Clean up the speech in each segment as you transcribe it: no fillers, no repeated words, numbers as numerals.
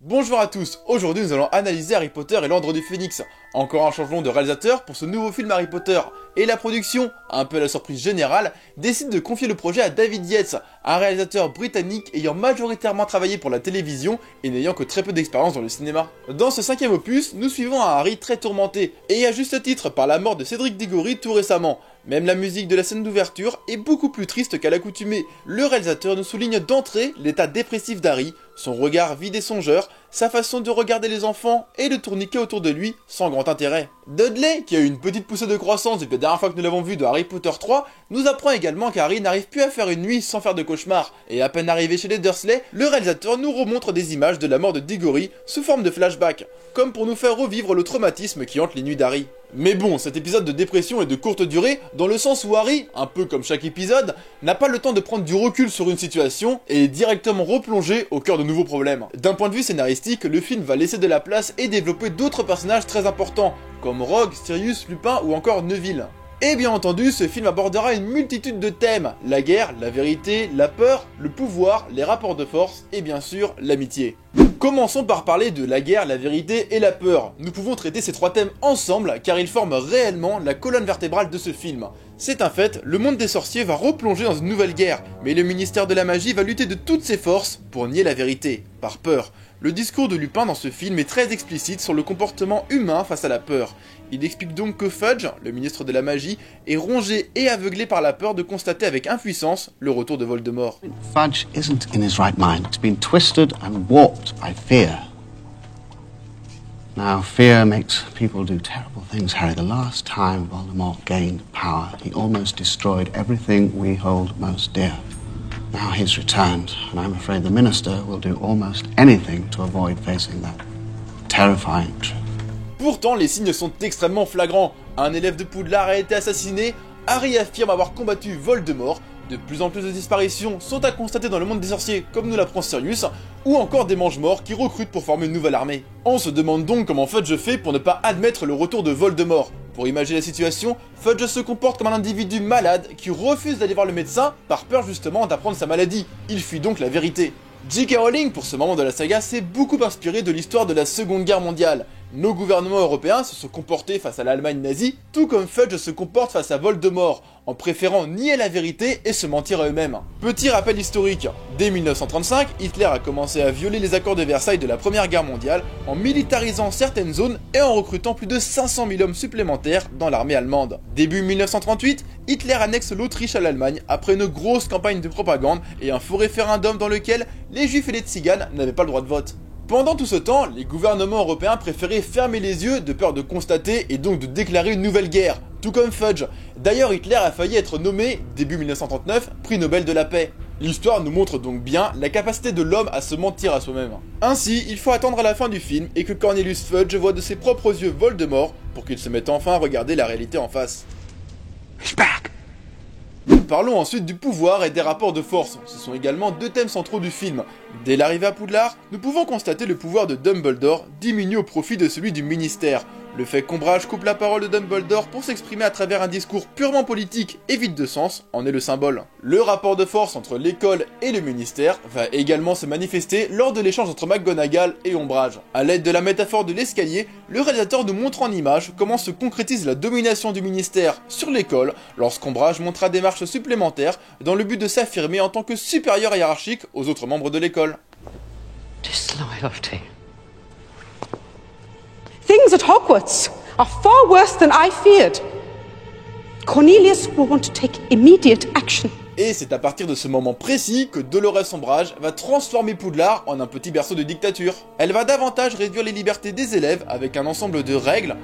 Bonjour à tous, aujourd'hui nous allons analyser Harry Potter et l'Ordre du Phénix. Encore un changement de réalisateur pour ce nouveau film Harry Potter. Et la production, un peu à la surprise générale, décide de confier le projet à David Yates, un réalisateur britannique ayant majoritairement travaillé pour la télévision et n'ayant que très peu d'expérience dans le cinéma. Dans ce cinquième opus, nous suivons un Harry très tourmenté, et à juste titre par la mort de Cédric Diggory tout récemment. Même la musique de la scène d'ouverture est beaucoup plus triste qu'à l'accoutumée. Le réalisateur nous souligne d'entrée l'état dépressif d'Harry, son regard vide et songeur, sa façon de regarder les enfants et de tourniquer autour de lui sans grand intérêt. Dudley, qui a eu une petite poussée de croissance depuis la dernière fois que nous l'avons vu de Harry Potter 3, nous apprend également qu'Harry n'arrive plus à faire une nuit sans faire de cauchemar. Et à peine arrivé chez les Dursley, le réalisateur nous remontre des images de la mort de Diggory sous forme de flashback, comme pour nous faire revivre le traumatisme qui hante les nuits d'Harry. Mais bon, cet épisode de dépression est de courte durée, dans le sens où Harry, un peu comme chaque épisode, n'a pas le temps de prendre du recul sur une situation et est directement replongé au cœur de nouveaux problèmes. D'un point de vue scénaristique, le film va laisser de la place et développer d'autres personnages très importants, comme Rogue, Sirius, Lupin ou encore Neville. Et bien entendu, ce film abordera une multitude de thèmes, la guerre, la vérité, la peur, le pouvoir, les rapports de force et bien sûr l'amitié. Commençons par parler de la guerre, la vérité et la peur. Nous pouvons traiter ces trois thèmes ensemble car ils forment réellement la colonne vertébrale de ce film. C'est un fait, le monde des sorciers va replonger dans une nouvelle guerre, mais le ministère de la magie va lutter de toutes ses forces pour nier la vérité, par peur. Le discours de Lupin dans ce film est très explicite sur le comportement humain face à la peur. Il explique donc que Fudge, le ministre de la magie, est rongé et aveuglé par la peur de constater avec impuissance le retour de Voldemort. Fudge isn't in his right mind. He's been twisted and warped by fear. Now, fear makes people do terrible things, Harry. The last time Voldemort gained power, he almost destroyed everything we hold most dear. Now he's returned, and I'm afraid the minister will do almost anything to avoid facing that terrifying truth. Pourtant, les signes sont extrêmement flagrants. Un élève de Poudlard a été assassiné, Harry affirme avoir combattu Voldemort, de plus en plus de disparitions sont à constater dans le monde des sorciers, comme nous l'apprend Sirius, ou encore des mange-morts qui recrutent pour former une nouvelle armée. On se demande donc comment Fudge fait pour ne pas admettre le retour de Voldemort. Pour imaginer la situation, Fudge se comporte comme un individu malade qui refuse d'aller voir le médecin par peur justement d'apprendre sa maladie. Il fuit donc la vérité. J.K. Rowling, pour ce moment de la saga, s'est beaucoup inspiré de l'histoire de la Seconde Guerre mondiale. Nos gouvernements européens se sont comportés face à l'Allemagne nazie, tout comme Fudge se comporte face à Voldemort, en préférant nier la vérité et se mentir à eux-mêmes. Petit rappel historique, dès 1935, Hitler a commencé à violer les accords de Versailles de la Première Guerre mondiale, en militarisant certaines zones et en recrutant plus de 500 000 hommes supplémentaires dans l'armée allemande. Début 1938, Hitler annexe l'Autriche à l'Allemagne après une grosse campagne de propagande et un faux référendum dans lequel les juifs et les tziganes n'avaient pas le droit de vote. Pendant tout ce temps, les gouvernements européens préféraient fermer les yeux de peur de constater et donc de déclarer une nouvelle guerre, tout comme Fudge. D'ailleurs, Hitler a failli être nommé, début 1939, prix Nobel de la paix. L'histoire nous montre donc bien la capacité de l'homme à se mentir à soi-même. Ainsi, il faut attendre à la fin du film et que Cornelius Fudge voit de ses propres yeux Voldemort pour qu'il se mette enfin à regarder la réalité en face. He's back. Parlons ensuite du pouvoir et des rapports de force. Ce sont également deux thèmes centraux du film. Dès l'arrivée à Poudlard, nous pouvons constater le pouvoir de Dumbledore diminuer au profit de celui du ministère. Le fait qu'Ombrage coupe la parole de Dumbledore pour s'exprimer à travers un discours purement politique et vide de sens en est le symbole. Le rapport de force entre l'école et le ministère va également se manifester lors de l'échange entre McGonagall et Ombrage. À l'aide de la métaphore de l'escalier, le réalisateur nous montre en image comment se concrétise la domination du ministère sur l'école lorsqu'Ombrage montrera des marches supplémentaires dans le but de s'affirmer en tant que supérieur hiérarchique aux autres membres de l'école. Disloyalty. Things at Hogwarts are far worse than I feared. Cornelius will want to take immediate action. Et c'est à partir de ce moment précis que Dolores Ombrage va transformer Poudlard en un petit berceau de dictature. Elle va davantage réduire les libertés des élèves avec un ensemble de règles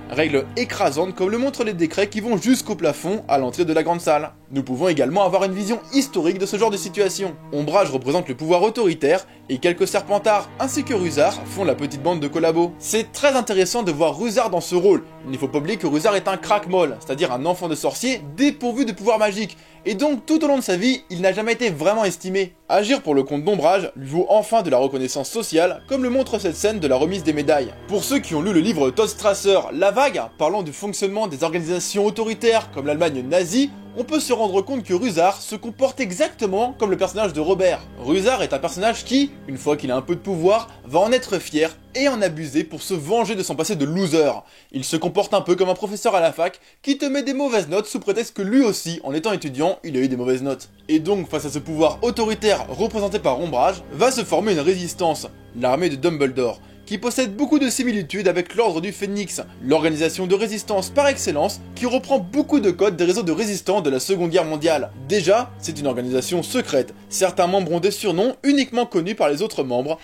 écrasantes comme le montrent les décrets qui vont jusqu'au plafond à l'entrée de la grande salle. Nous pouvons également avoir une vision historique de ce genre de situation. Ombrage représente le pouvoir autoritaire et quelques Serpentards ainsi que Rusard font la petite bande de collabos. C'est très intéressant de voir Rusard dans ce rôle. Il ne faut pas oublier que Rusard est un crack-molle, c'est-à-dire un enfant de sorcier dépourvu de pouvoir magique. Et donc tout au long de sa vie, il n'a jamais été vraiment estimé. Agir pour le compte d'Ombrage lui vaut enfin de la reconnaissance sociale, comme le montre cette scène de la remise des médailles. Pour ceux qui ont lu le livre Todd Strasser, La Vague, parlant du fonctionnement des organisations autoritaires comme l'Allemagne nazie, on peut se rendre compte que Rusar se comporte exactement comme le personnage de Robert. Rusar est un personnage qui, une fois qu'il a un peu de pouvoir, va en être fier et en abuser pour se venger de son passé de loser. Il se comporte un peu comme un professeur à la fac qui te met des mauvaises notes sous prétexte que lui aussi, en étant étudiant, il a eu des mauvaises notes. Et donc, face à ce pouvoir autoritaire représenté par Ombrage, va se former une résistance, l'armée de Dumbledore, qui possède beaucoup de similitudes avec l'Ordre du Phénix, l'organisation de résistance par excellence qui reprend beaucoup de codes des réseaux de résistants de la Seconde Guerre mondiale. Déjà, c'est une organisation secrète, certains membres ont des surnoms uniquement connus par les autres membres.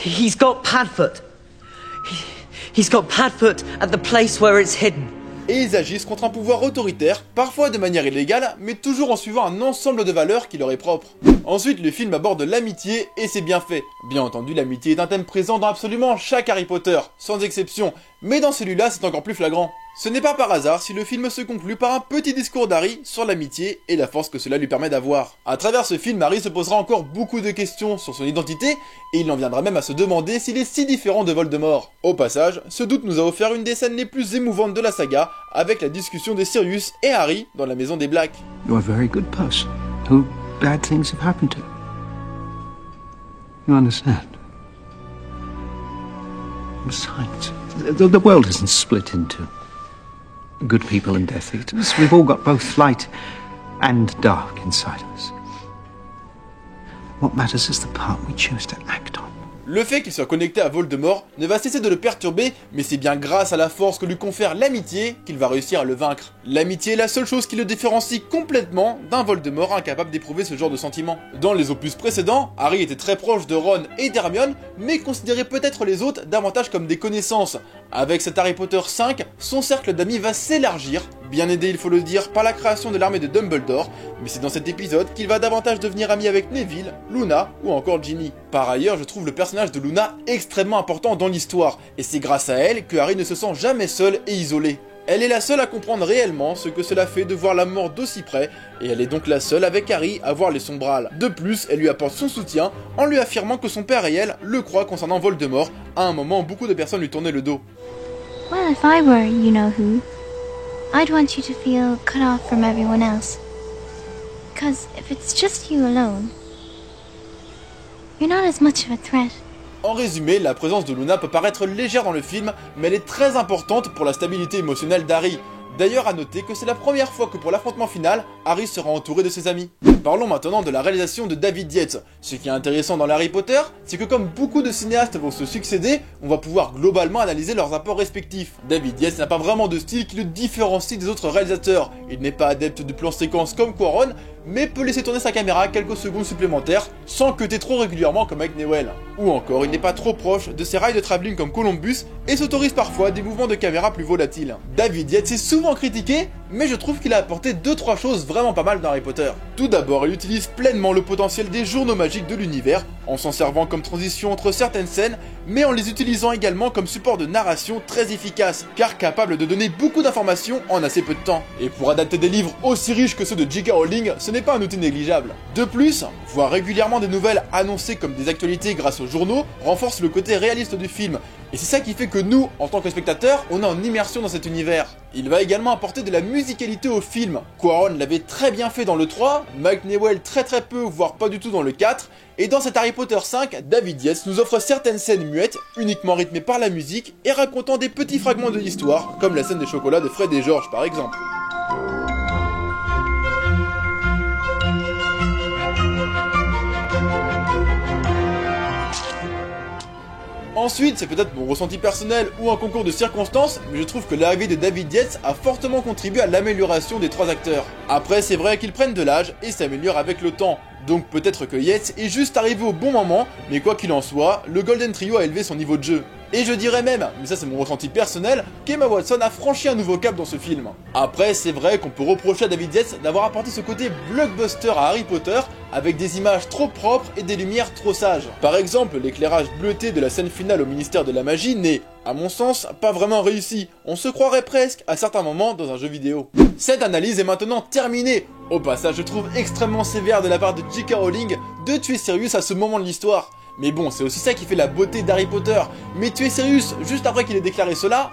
He's got Padfoot. He's got Padfoot at the place where it's hidden. Et ils agissent contre un pouvoir autoritaire, parfois de manière illégale, mais toujours en suivant un ensemble de valeurs qui leur est propre. Ensuite, le film aborde l'amitié, et c'est bien fait. Bien entendu, l'amitié est un thème présent dans absolument chaque Harry Potter, sans exception, mais dans celui-là, c'est encore plus flagrant. Ce n'est pas par hasard si le film se conclut par un petit discours d'Harry sur l'amitié et la force que cela lui permet d'avoir. À travers ce film, Harry se posera encore beaucoup de questions sur son identité, et il en viendra même à se demander s'il est si différent de Voldemort. Au passage, ce doute nous a offert une des scènes les plus émouvantes de la saga, avec la discussion de Sirius et Harry dans la maison des Blacks. You're a very good person who bad things have happened to. You understand? Besides, the world isn't split into good people and Death Eaters. We've all got both light and dark inside us. What matters is the part we choose to act on. Le fait qu'il soit connecté à Voldemort ne va cesser de le perturber, mais c'est bien grâce à la force que lui confère l'amitié qu'il va réussir à le vaincre. L'amitié est la seule chose qui le différencie complètement d'un Voldemort incapable d'éprouver ce genre de sentiments. Dans les opus précédents, Harry était très proche de Ron et d'Hermione, mais considérait peut-être les autres davantage comme des connaissances. Avec cet Harry Potter 5, son cercle d'amis va s'élargir, bien aidé il faut le dire par la création de l'armée de Dumbledore, mais c'est dans cet épisode qu'il va davantage devenir ami avec Neville, Luna ou encore Ginny. Par ailleurs, je trouve le personnage de Luna extrêmement important dans l'histoire, et c'est grâce à elle que Harry ne se sent jamais seul et isolé. Elle est la seule à comprendre réellement ce que cela fait de voir la mort d'aussi près, et elle est donc la seule avec Harry à voir les sombrales. De plus, elle lui apporte son soutien en lui affirmant que son père et elle le croient concernant Voldemort, à un moment où beaucoup de personnes lui tournaient le dos. Well, if I were you-know-who, I'd want you to feel cut off from everyone else. Because if it's just you alone, you're not as much of a threat. En résumé, la présence de Luna peut paraître légère dans le film, mais elle est très importante pour la stabilité émotionnelle d'Harry. D'ailleurs, à noter que c'est la première fois que pour l'affrontement final, Harry sera entouré de ses amis. Parlons maintenant de la réalisation de David Yates. Ce qui est intéressant dans Harry Potter, c'est que comme beaucoup de cinéastes vont se succéder, on va pouvoir globalement analyser leurs apports respectifs. David Yates n'a pas vraiment de style qui le différencie des autres réalisateurs. Il n'est pas adepte du plan séquence comme Quaron, mais peut laisser tourner sa caméra quelques secondes supplémentaires, sans cutter trop régulièrement comme Mike Newell. Ou encore, il n'est pas trop proche de ses rails de travelling comme Columbus, et s'autorise parfois des mouvements de caméra plus volatiles. David Yates est souvent critiqué, mais je trouve qu'il a apporté 2-3 choses vraiment pas mal dans Harry Potter. Tout d'abord, il utilise pleinement le potentiel des journaux magiques de l'univers, en s'en servant comme transition entre certaines scènes, mais en les utilisant également comme support de narration très efficace, car capable de donner beaucoup d'informations en assez peu de temps. Et pour adapter des livres aussi riches que ceux de J.K. Rowling, ce n'est pas un outil négligeable. De plus, voir régulièrement des nouvelles annoncées comme des actualités grâce aux journaux renforce le côté réaliste du film, et c'est ça qui fait que nous, en tant que spectateurs, on est en immersion dans cet univers. Il va également apporter de la musicalité au film. Quaron l'avait très bien fait dans le 3, Mike Newell très peu, voire pas du tout dans le 4, et dans cet Harry Potter 5, David Yates nous offre certaines scènes muettes, uniquement rythmées par la musique, et racontant des petits fragments de l'histoire, comme la scène des chocolats de Fred et George par exemple. Ensuite, c'est peut-être mon ressenti personnel ou un concours de circonstances, mais je trouve que l'arrivée de David Yates a fortement contribué à l'amélioration des 3 acteurs. Après, c'est vrai qu'ils prennent de l'âge et s'améliorent avec le temps, donc peut-être que Yates est juste arrivé au bon moment, mais quoi qu'il en soit, le Golden Trio a élevé son niveau de jeu. Et je dirais même, mais ça c'est mon ressenti personnel, qu'Emma Watson a franchi un nouveau cap dans ce film. Après, c'est vrai qu'on peut reprocher à David Yates d'avoir apporté ce côté blockbuster à Harry Potter, avec des images trop propres et des lumières trop sages. Par exemple, l'éclairage bleuté de la scène finale au ministère de la magie n'est, à mon sens, pas vraiment réussi. On se croirait presque, à certains moments, dans un jeu vidéo. Cette analyse est maintenant terminée. Au passage, je trouve extrêmement sévère de la part de J.K. Rowling de tuer Sirius à ce moment de l'histoire. Mais bon, c'est aussi ça qui fait la beauté d'Harry Potter. Mais tuer Sirius juste après qu'il ait déclaré cela...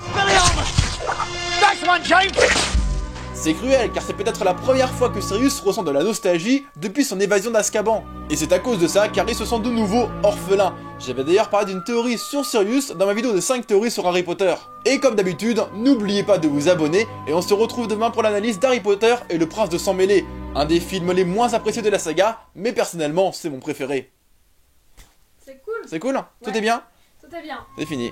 C'est cruel car c'est peut-être la première fois que Sirius ressent de la nostalgie depuis son évasion d'Azkaban. Et c'est à cause de ça qu'Harry se sent de nouveau orphelin. J'avais d'ailleurs parlé d'une théorie sur Sirius dans ma vidéo de 5 théories sur Harry Potter. Et comme d'habitude, n'oubliez pas de vous abonner et on se retrouve demain pour l'analyse d'Harry Potter et le Prince de Sang Mêlé. Un des films les moins appréciés de la saga, mais personnellement c'est mon préféré. C'est cool. C'est cool? Tout Ouais. est bien? Tout est bien. C'est fini.